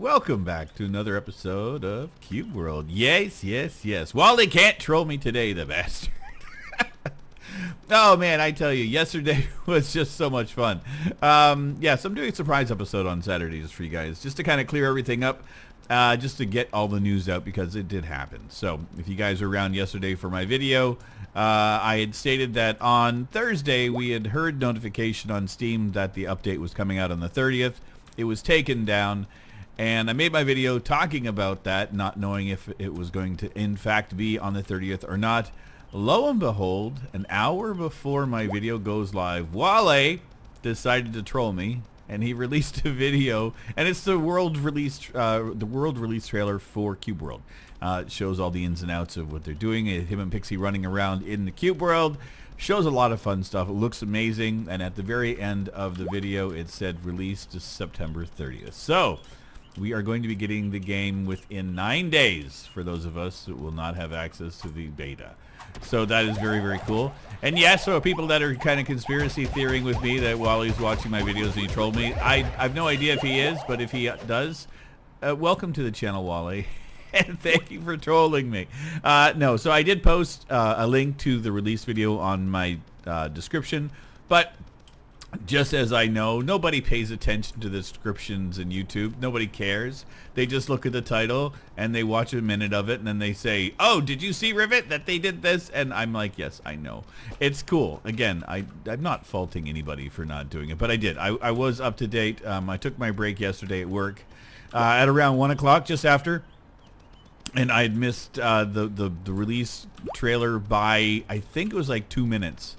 welcome back to another episode of Cube World. Yes. Wollay can't troll me today, the bastard. Oh man, I tell you, yesterday was just so much fun. Yes, I'm doing a surprise episode on Saturdays for you guys, just to kind of clear everything up, just to get all the news out because it did happen. So if you guys were around yesterday for my video, I had stated that on Thursday we had heard notification on Steam that the update was coming out on the 30th. It was taken down, and I made my video talking about that, not knowing if it was going to in fact be on the 30th or not. Lo and behold, an hour before my video goes live, Wollay decided to troll me, and he released a video, and it's the world release trailer for Cube World. It shows all the ins and outs of what they're doing. Him and Pixie running around in the Cube World. Shows a lot of fun stuff. It looks amazing, and at the very end of the video, it said released to September 30th. So we are going to be getting the game within 9 days for those of us that will not have access to the beta. So that is very, very cool. And yes, so people that are kind of conspiracy theorying with me that Wally's watching my videos and he trolled me, I have no idea if he is, but if he does, welcome to the channel, Wollay. And thank you for trolling me. No, so I did post a link to the release video on my description, but just as I know, nobody pays attention to the descriptions in YouTube. Nobody cares. They just look at the title and they watch a minute of it and then they say, oh, did you see Rivet that they did this? And I'm like, yes, I know. It's cool. Again, I'm not faulting anybody for not doing it, but I did. I was up to date. I took my break yesterday at work at around 1 o'clock, just after. And I had missed the release trailer by, I think it was like 2 minutes.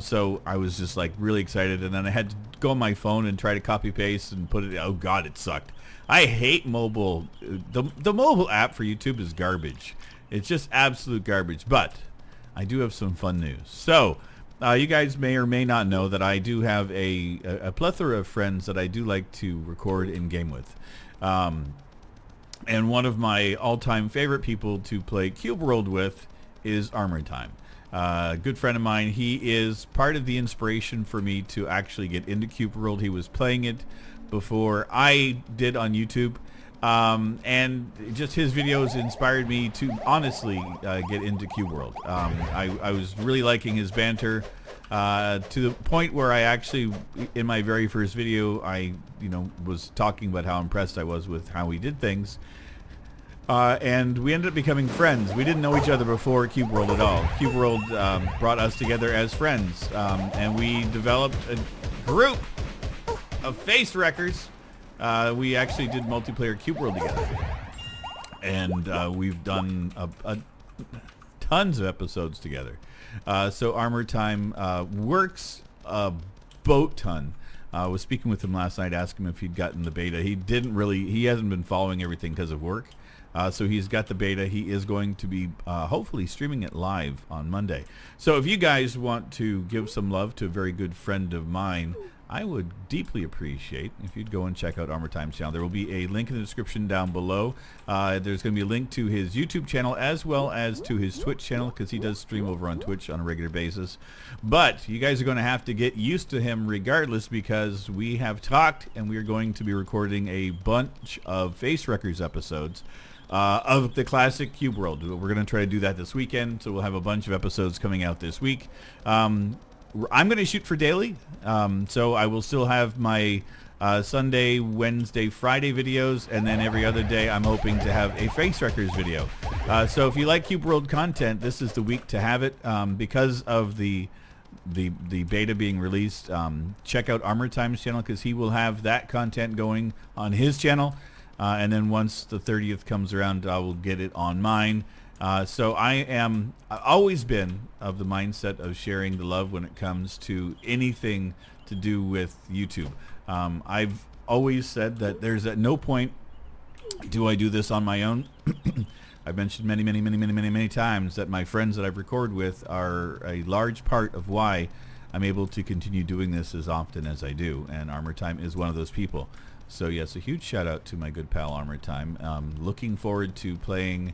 So I was just like really excited, and then I had to go on my phone and try to copy paste and put it. Oh God, it sucked. I hate mobile. The mobile app for YouTube is garbage. It's just absolute garbage. But I do have some fun news. So you guys may or may not know that I do have a plethora of friends that I do like to record in game with. And one of my all-time favorite people to play Cube World with is Armor Time. Good friend of mine. He is part of the inspiration for me to actually get into Cube World. He was playing it before I did on YouTube, and just his videos inspired me to honestly get into Cube World. I was really liking his banter to the point where I actually, in my very first video, I was talking about how impressed I was with how he did things. And we ended up becoming friends. We didn't know each other before Cube World at all. Cube World brought us together as friends, and we developed a group of face wreckers. We actually did multiplayer Cube World together, and we've done tons of episodes together. So Armor Time works a boat ton. I was speaking with him last night, asked him if he'd gotten the beta. He hasn't been following everything because of work. So he's got the beta. He is going to be hopefully streaming it live on Monday. So if you guys want to give some love to a very good friend of mine, I would deeply appreciate if you'd go and check out Armor Time's channel. There will be a link in the description down below. There's going to be a link to his YouTube channel as well as to his Twitch channel, because he does stream over on Twitch on a regular basis. But you guys are going to have to get used to him regardless, because we have talked and we are going to be recording a bunch of Face Wreckers episodes of the classic Cube World. We're going to try to do that this weekend, so we'll have a bunch of episodes coming out this week. I'm going to shoot for daily, so I will still have my Sunday, Wednesday, Friday videos, and then every other day I'm hoping to have a Face Wreckers video. So if you like Cube World content, this is the week to have it. Because of the beta being released, check out Armor Time's channel, because he will have that content going on his channel. And then once the 30th comes around, I will get it on mine. So I've always been of the mindset of sharing the love when it comes to anything to do with YouTube. I've always said that there's at no point do I do this on my own. I've mentioned many times that my friends that I've recorded with are a large part of why I'm able to continue doing this as often as I do, and Armor Time is one of those people. So yes, a huge shout out to my good pal Armor Time. Looking forward to playing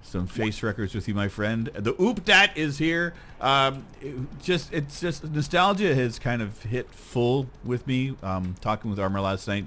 some Face Wreckers with you, my friend. The Oopdat is here. It's just nostalgia has kind of hit full with me. Talking with Armor last night,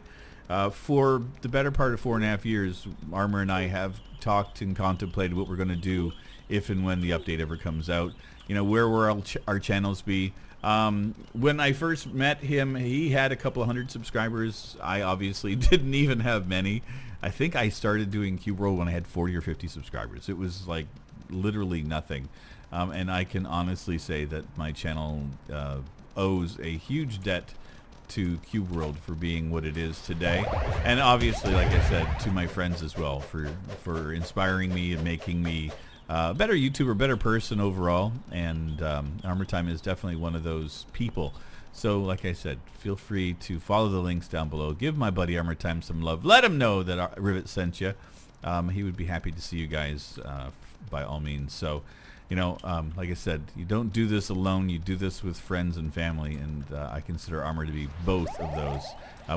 For the better part of 4.5 years, Armor and I have talked and contemplated what we're going to do if and when the update ever comes out. You know, where will our channels be? When I first met him, he had a couple of hundred subscribers. I obviously didn't even have many. I think I started doing Cube World when I had 40 or 50 subscribers. It was like literally nothing. And I can honestly say that my channel owes a huge debt to Cube World for being what it is today, and obviously, like I said, to my friends as well for inspiring me and making me a better YouTuber, better person overall. And Armor Time is definitely one of those people. So like I said, feel free to follow the links down below. Give my buddy Armor Time some love. Let him know that Rivet sent you. He would be happy to see you guys by all means. So, you know, like I said, you don't do this alone. You do this with friends and family, and I consider Armor to be both of those.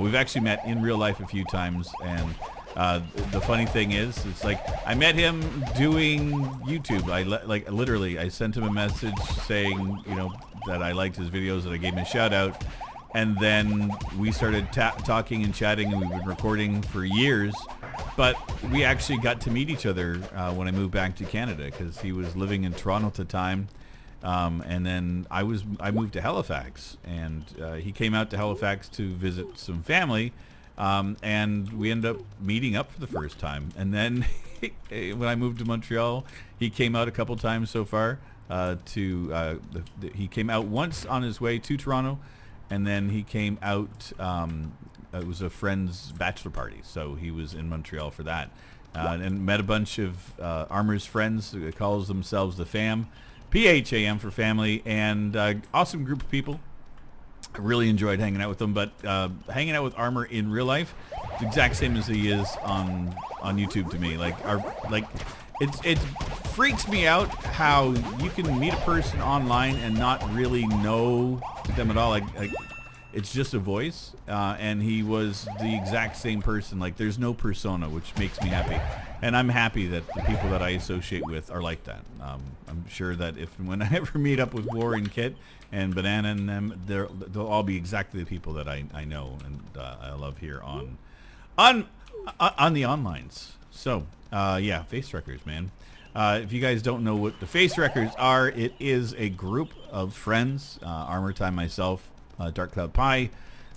We've actually met in real life a few times, and the funny thing is, it's like I met him doing YouTube. Like literally, I sent him a message saying, you know, that I liked his videos, that I gave him a shout out, and then we started talking and chatting, and we've been recording for years. But we actually got to meet each other when I moved back to Canada, because he was living in Toronto at the time, and then I moved to Halifax, and he came out to Halifax to visit some family, and we ended up meeting up for the first time. And then when I moved to Montreal, he came out a couple times so far. He came out once on his way to Toronto, and then he came out. It was a friend's bachelor party, so he was in Montreal for that, and met a bunch of Armor's friends who calls themselves the Fam, PHAM for family, and awesome group of people. I really enjoyed hanging out with them, but hanging out with Armor in real life, the exact same as he is on YouTube to me. It freaks me out how you can meet a person online and not really know them at all. Like it's just a voice, and he was the exact same person. Like, there's no persona, which makes me happy, and I'm happy that the people that I associate with are like that. I'm sure that when I ever meet up with War and Kit and Banana and them, they'll all be exactly the people that I know and I love here on the onlines. So yeah, Face Wreckers, man. If you guys don't know what the Face Wreckers are, it is a group of friends, Armor Time, myself, Dark Cloud Pie,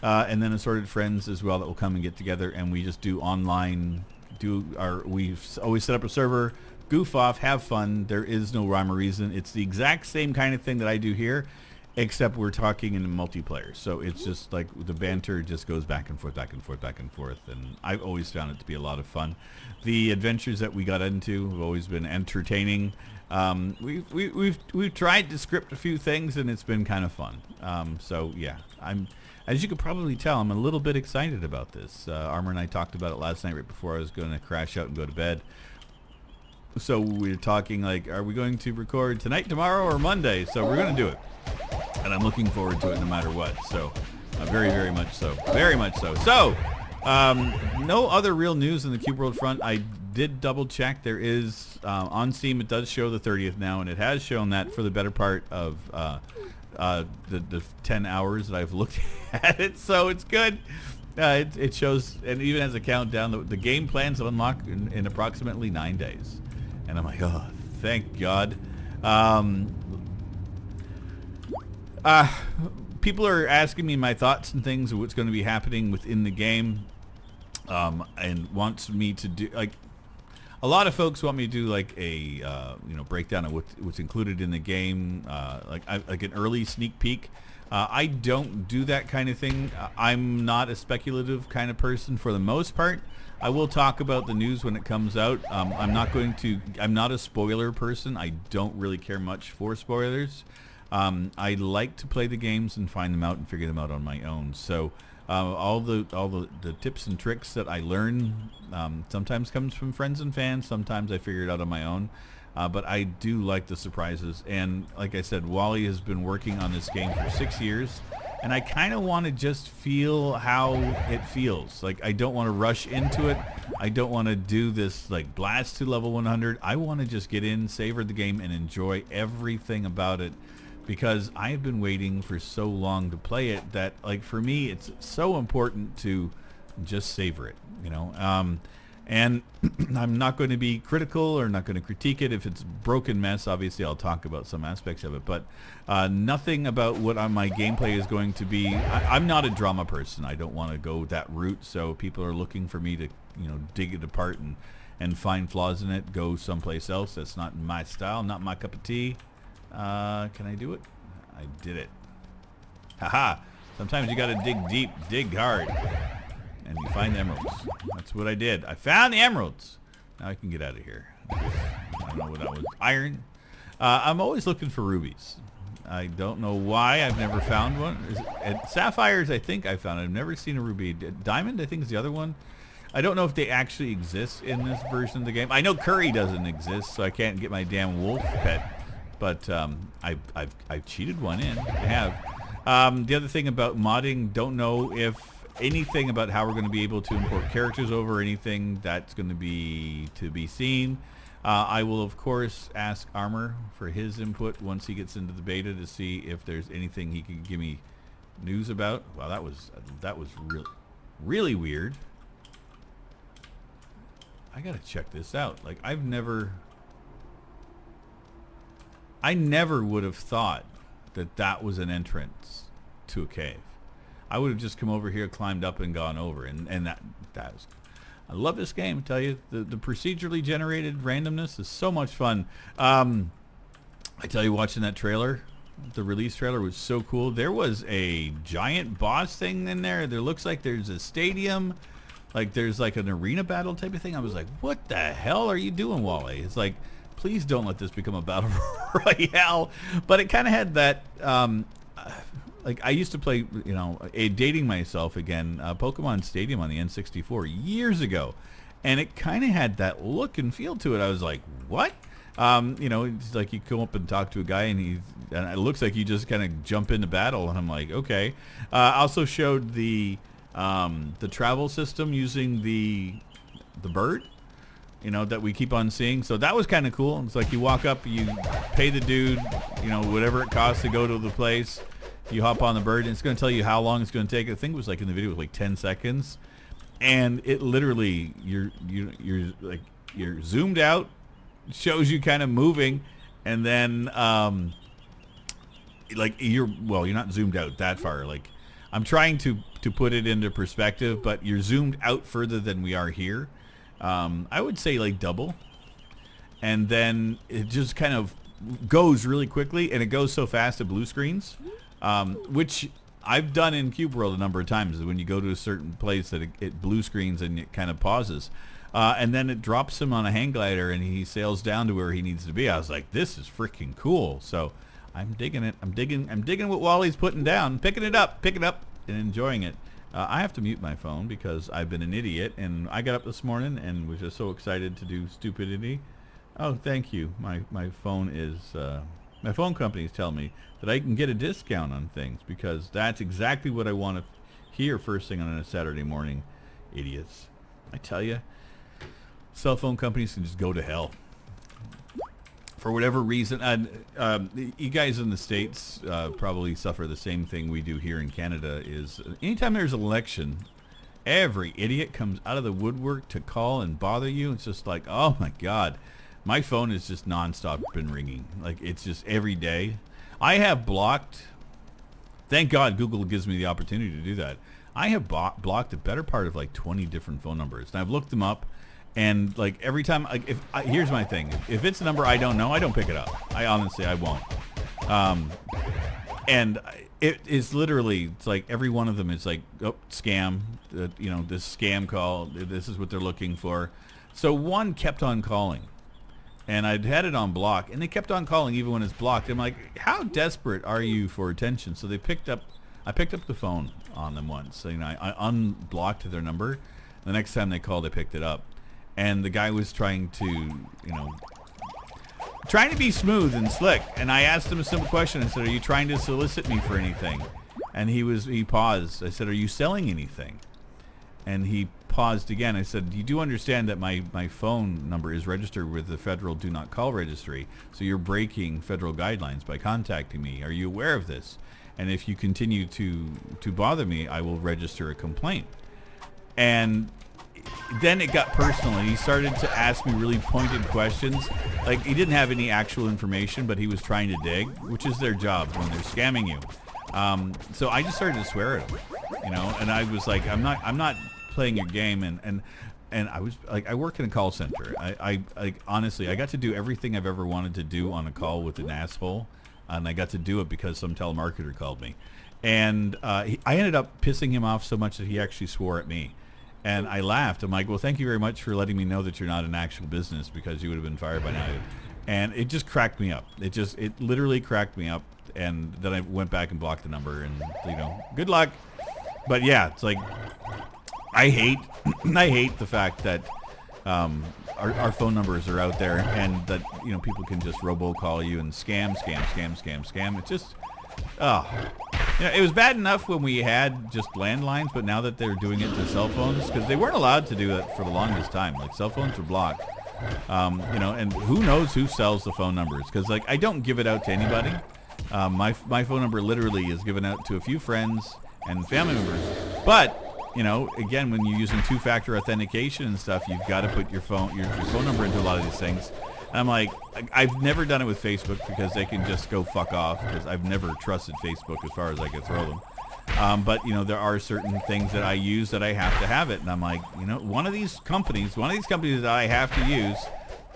and then assorted friends as well that will come and get together, and we just do online, we've always set up a server, goof off, have fun. There is no rhyme or reason. It's the exact same kind of thing that I do here, except we're talking in multiplayer. So it's just like the banter just goes back and forth, back and forth, back and forth, and I've always found it to be a lot of fun. The adventures that we got into have always been entertaining. We've tried to script a few things, and it's been kind of fun. So yeah, as you could probably tell, I'm a little bit excited about this. Armor and I talked about it last night right before I was going to crash out and go to bed. So we were talking like, are we going to record tonight, tomorrow, or Monday? So we're going to do it, and I'm looking forward to it no matter what. So very, very much so. Very much so. So no other real news in the Cube World front. I did double check. There is on Steam, it does show the 30th now, and it has shown that for the better part of the 10 hours that I've looked at it. So it's good. It shows, and even has a countdown. The game plans to unlock in approximately 9 days. And I'm like, oh, thank God. People are asking me my thoughts and things of what's going to be happening within the game, and wants me to do, like, a lot of folks want me to do like a breakdown of what's included in the game, like an early sneak peek. I don't do that kind of thing. I'm not a speculative kind of person for the most part. I will talk about the news when it comes out. I'm not a spoiler person. I don't really care much for spoilers. I like to play the games and find them out and figure them out on my own. So all the tips and tricks that I learn sometimes comes from friends and fans. Sometimes I figure it out on my own. But I do like the surprises. And like I said, Wollay has been working on this game for 6 years. And I kind of want to just feel how it feels. Like, I don't want to rush into it. I don't want to do this like blast to level 100. I want to just get in, savor the game, and enjoy everything about it. Because I've been waiting for so long to play it that, like, for me, it's so important to just savor it, you know. And I'm not going to be critical or not going to critique it. If it's a broken mess, obviously I'll talk about some aspects of it, but nothing about what my gameplay is going to be. I'm not a drama person. I don't want to go that route, so people are looking for me to, you know, dig it apart and find flaws in it, go someplace else. That's not my style, not my cup of tea. Can I do it? I did it. Haha. Sometimes you gotta dig deep, dig hard, and you find the emeralds. That's what I did. I found the emeralds. Now I can get out of here. I don't know what that was. Iron. I'm always looking for rubies. I don't know why. I've never found one. Sapphires, I think I found. I've never seen a ruby. Diamond, I think, is the other one. I don't know if they actually exist in this version of the game. I know curry doesn't exist, so I can't get my damn wolf pet. But I've cheated one in. I have. The other thing about modding, don't know if anything about how we're going to be able to import characters over, anything that's going to be seen. I will, of course, ask Armor for his input once he gets into the beta to see if there's anything he can give me news about. Wow, that was really weird. I gotta check this out. Like, I never would have thought that was an entrance to a cave. I would have just come over here, climbed up, and gone over. And that was. I love this game. I tell you, the procedurally generated randomness is so much fun. I tell you, watching that trailer, the release trailer was so cool. There was a giant boss thing in there. There looks like there's a stadium. Like there's like an arena battle type of thing. I was like, what the hell are you doing, Wollay? It's like, please don't let this become a battle royale. But it kind of had that, like I used to play, you know, dating myself again, Pokemon Stadium on the N64 years ago. And it kind of had that look and feel to it. I was like, what? You know, it's like you come up and talk to a guy and it looks like you just kind of jump into battle. And I'm like, okay. Also showed the travel system using the bird, you know, that we keep on seeing. So that was kind of cool. It's like you walk up, you pay the dude, you know, whatever it costs to go to the place. You hop on the bird, and it's going to tell you how long it's going to take. I think it was like in the video, it was like 10 seconds, and it literally you're zoomed out, shows you kind of moving, and then like you're not zoomed out that far. Like I'm trying to put it into perspective, but you're zoomed out further than we are here. I would say like double, and then it just kind of goes really quickly, and it goes so fast at blue screens, which I've done in Cube World a number of times. When you go to a certain place that it blue screens and it kind of pauses, and then it drops him on a hang glider and he sails down to where he needs to be. I was like, this is freaking cool. So I'm digging it. I'm digging what Wally's putting down, picking it up and enjoying it. I have to mute my phone because I've been an idiot, and I got up this morning and was just so excited to do stupidity. Oh, thank you. My phone is my phone company is telling me that I can get a discount on things because that's exactly what I want to hear first thing on a Saturday morning. Idiots. I tell you, cell phone companies can just go to hell. For whatever reason, you guys in the States probably suffer the same thing we do here in Canada. Is anytime there's an election, every idiot comes out of the woodwork to call and bother you. It's just like, oh my God, my phone is just nonstop been ringing. Like it's just every day. I have blocked. Thank God Google gives me the opportunity to do that. I have blocked a better part of like 20 different phone numbers, and I've looked them up. And like every time, like here's my thing: if it's a number I don't know, I don't pick it up. I honestly, I won't. And it is literally, it's like every one of them is like, oh, scam. You know, this scam call. This is what they're looking for. So one kept on calling, and I'd had it on block, and they kept on calling even when it's blocked. I'm like, how desperate are you for attention? So they picked up. I picked up the phone on them once. So, you know, I unblocked their number. The next time they called, I picked it up. And the guy was trying to be smooth and slick. And I asked him a simple question. I said, are you trying to solicit me for anything? And he paused. I said, are you selling anything? And he paused again. I said, you do understand that my phone number is registered with the federal do not call registry. So you're breaking federal guidelines by contacting me. Are you aware of this? And if you continue to bother me, I will register a complaint. And then it got personal, and he started to ask me really pointed questions. Like, he didn't have any actual information, but he was trying to dig, which is their job when they're scamming you. So I just started to swear at him, you know, and I was like, I'm not playing your game, and I was like, I work in a call center. I honestly, I got to do everything I've ever wanted to do on a call with an asshole, and I got to do it because some telemarketer called me, and I ended up pissing him off so much that he actually swore at me. And I laughed. I'm like, well, thank you very much for letting me know that you're not an actual business, because you would have been fired by now. And it just cracked me up. It literally cracked me up. And then I went back and blocked the number, and, you know, good luck. But yeah, it's like, I hate the fact that our phone numbers are out there, and that, you know, people can just robocall you and scam. It's just, you know, it was bad enough when we had just landlines, but now that they're doing it to cell phones, because they weren't allowed to do that for the longest time. Like, cell phones were blocked. You know, and who knows who sells the phone numbers? Because, like, I don't give it out to anybody. My phone number literally is given out to a few friends and family members. But, you know, again, when you're using two-factor authentication and stuff, you've got to put your phone number into a lot of these things. And I'm like, I've never done it with Facebook, because they can just go fuck off, because I've never trusted Facebook as far as I could throw them. But, you know, there are certain things that I use that I have to have it. And I'm like, you know, one of these companies that I have to use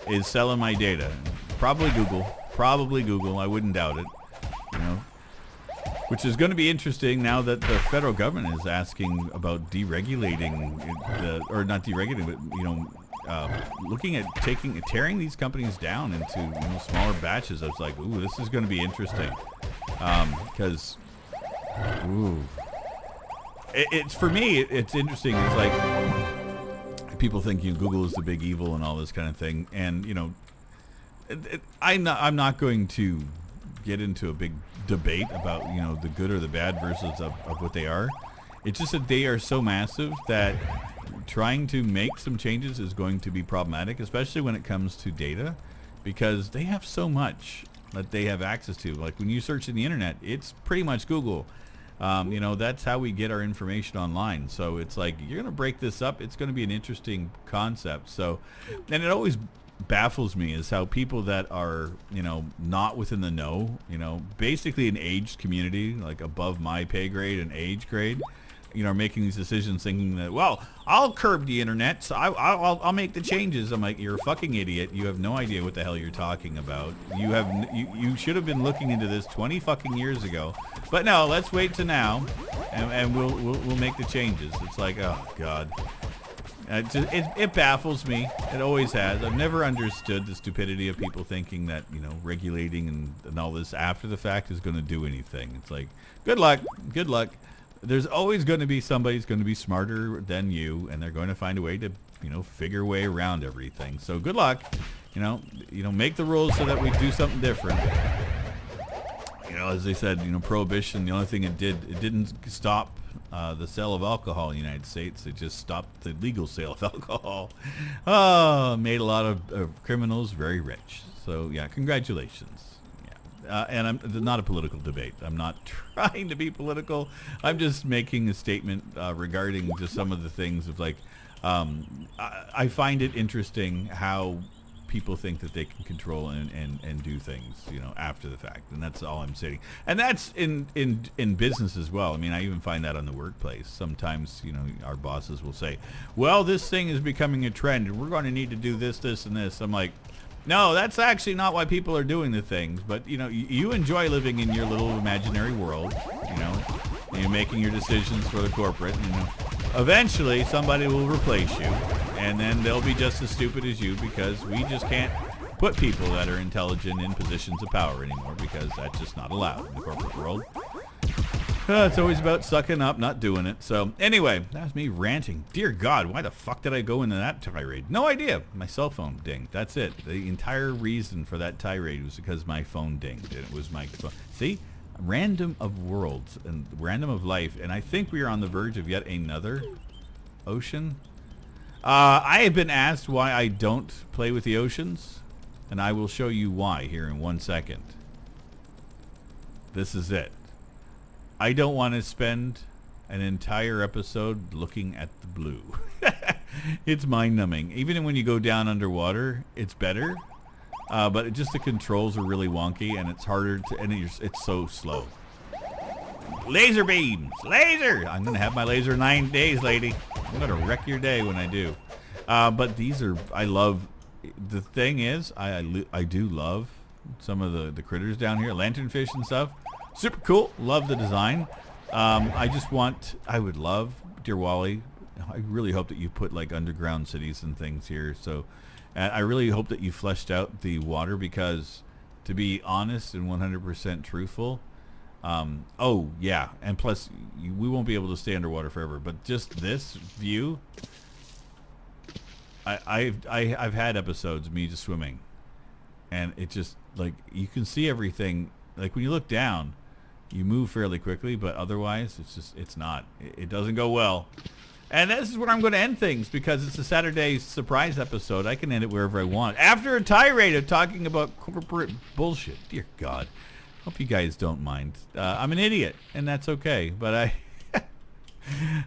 is selling my data. Probably Google. I wouldn't doubt it. You know, which is going to be interesting now that the federal government is asking about deregulating, or not deregulating, but, you know, looking at tearing these companies down into, you know, smaller batches. I was like, ooh, this is going to be interesting, because, it's for me, it's interesting. It's like, people think, you know, Google is the big evil and all this kind of thing, and, you know, I'm not going to get into a big debate about, you know, the good or the bad versus of what they are. It's just that they are so massive that trying to make some changes is going to be problematic, especially when it comes to data, because they have so much that they have access to. Like, when you search in the internet, it's pretty much Google. You know, that's how we get our information online. So it's like, you're going to break this up. It's going to be an interesting concept. So, and it always baffles me is how people that are, you know, not within the know, you know, basically an aged community, like above my pay grade and age grade, you know, are making these decisions thinking that, well, I'll curb the internet, so I'll make the changes. I'm like, you're a fucking idiot. You have no idea what the hell you're talking about. You should have been looking into this 20 fucking years ago. But no, let's wait to now, and we'll make the changes. It's like, oh god. It baffles me. It always has. I've never understood the stupidity of people thinking that, you know, regulating and all this after the fact is going to do anything. It's like, good luck. There's always going to be somebody who's going to be smarter than you, and they're going to find a way to, you know, figure a way around everything. So good luck. You know, make the rules so that we do something different. You know, as they said, you know, prohibition, the only thing it didn't stop the sale of alcohol in the United States. It just stopped the legal sale of alcohol. Made a lot of criminals very rich. So yeah, congratulations. Yeah, and I'm not a political debate. I'm not trying to be political. I'm just making a statement regarding just some of the things of, like, I find it interesting how people think that they can control and do things, you know, after the fact. And that's all I'm saying. And that's in business as well. I mean, I even find that on the workplace. Sometimes, you know, our bosses will say, well, this thing is becoming a trend, and we're going to need to do this, this, and this. I'm like, no, that's actually not why people are doing the things. But, you know, you enjoy living in your little imaginary world, you know, and you're making your decisions for the corporate, and, you know, eventually somebody will replace you, and then they'll be just as stupid as you, because we just can't put people that are intelligent in positions of power anymore, because that's just not allowed in the corporate world. It's always about sucking up, not doing it. So anyway, that's me ranting. Dear God, why the fuck did I go into that tirade? No idea. My cell phone dinged. That's it. The entire reason for that tirade was because my phone dinged, and it was my phone. See? Random of worlds and random of life, and I think we are on the verge of yet another ocean. I have been asked why I don't play with the oceans, and I will show you why here in 1 second. This is it. I don't want to spend an entire episode looking at the blue. It's mind-numbing. Even when you go down underwater, it's better. But the controls are really wonky, and it's harder to, and it's so slow. Laser beams! Laser! I'm going to have my laser 9 days, lady. I'm going to wreck your day when I do. But these are, I love, the thing is, I do love some of the critters down here, lanternfish and stuff. Super cool. Love the design. I would love, dear Wollay, I really hope that you put like underground cities and things here. So I really hope that you fleshed out the water, because to be honest and 100% truthful, oh yeah, and plus we won't be able to stay underwater forever, but just this view, I've had episodes of me just swimming, and it just, like, you can see everything. Like when you look down, you move fairly quickly, but otherwise it doesn't go well. And this is where I'm going to end things, because it's a Saturday surprise episode. I can end it wherever I want. After a tirade of talking about corporate bullshit. Dear God. Hope you guys don't mind. I'm an idiot, and that's okay. But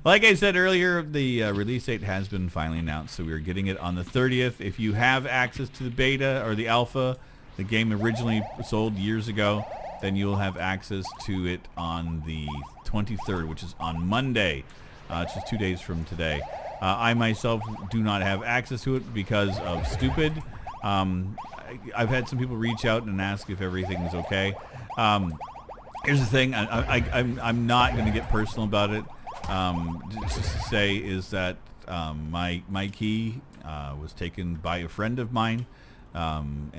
like I said earlier, the release date has been finally announced, so we're getting it on the 30th. If you have access to the beta or the alpha, the game originally sold years ago, then you'll have access to it on the 23rd, which is on Monday. It's just 2 days from today. I myself do not have access to it because of stupid. I've had some people reach out and ask if everything is okay. Here's the thing. I'm not going to get personal about it. Just to say is that my key was taken by a friend of mine, and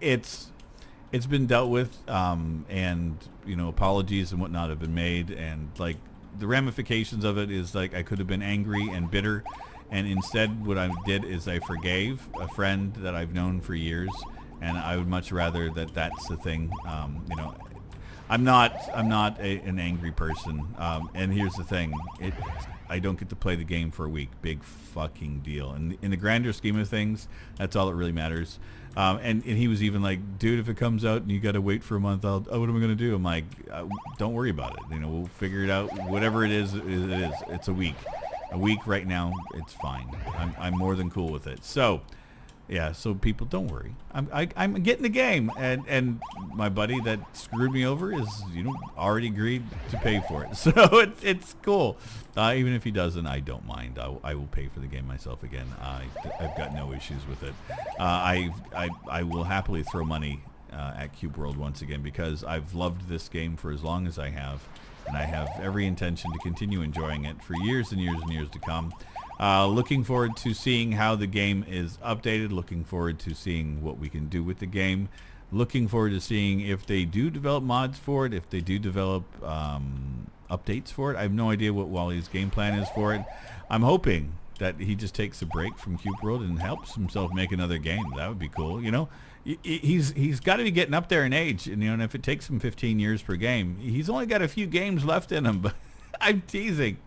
it's been dealt with, and apologies and whatnot have been made, and like the ramifications of it is like I could have been angry and bitter, and instead what I did is I forgave a friend that I've known for years, and I would much rather that's the thing. I'm not an angry person, and here's the thing: I don't get to play the game for a week. Big fucking deal. And in the grander scheme of things, that's all that really matters. And he was even like, dude, if it comes out and you got to wait for a month, what am I going to do? I'm like, don't worry about it. We'll figure it out. Whatever it is, it is. It's a week. A week right now, it's fine. I'm more than cool with it. So, yeah, so people, don't worry. I'm getting the game, and my buddy that screwed me over is already agreed to pay for it. So it's cool. Even if he doesn't, I don't mind. I will pay for the game myself again. I've got no issues with it. I will happily throw money at Cube World once again, because I've loved this game for as long as I have, and I have every intention to continue enjoying it for years and years and years to come. Looking forward to seeing how the game is updated. Looking forward to seeing what we can do with the game. Looking forward to seeing if they do develop mods for it, if they do develop updates for it. I have no idea what Wally's game plan is for it. I'm hoping that he just takes a break from Cube World and helps himself make another game. That would be cool. He's got to be getting up there in age, and if it takes him 15 years per game, he's only got a few games left in him. But I'm teasing.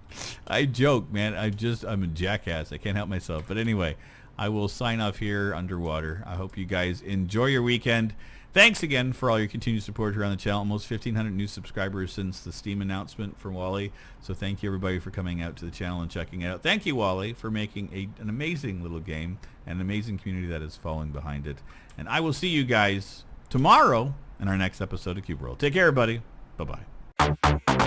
I joke, man. I'm a jackass. I can't help myself. But anyway, I will sign off here underwater. I hope you guys enjoy your weekend. Thanks again for all your continued support here on the channel. Almost 1,500 new subscribers since the Steam announcement from Wollay. So thank you, everybody, for coming out to the channel and checking it out. Thank you, Wollay, for making an amazing little game and an amazing community that is following behind it. And I will see you guys tomorrow in our next episode of Cube World. Take care, everybody. Bye-bye.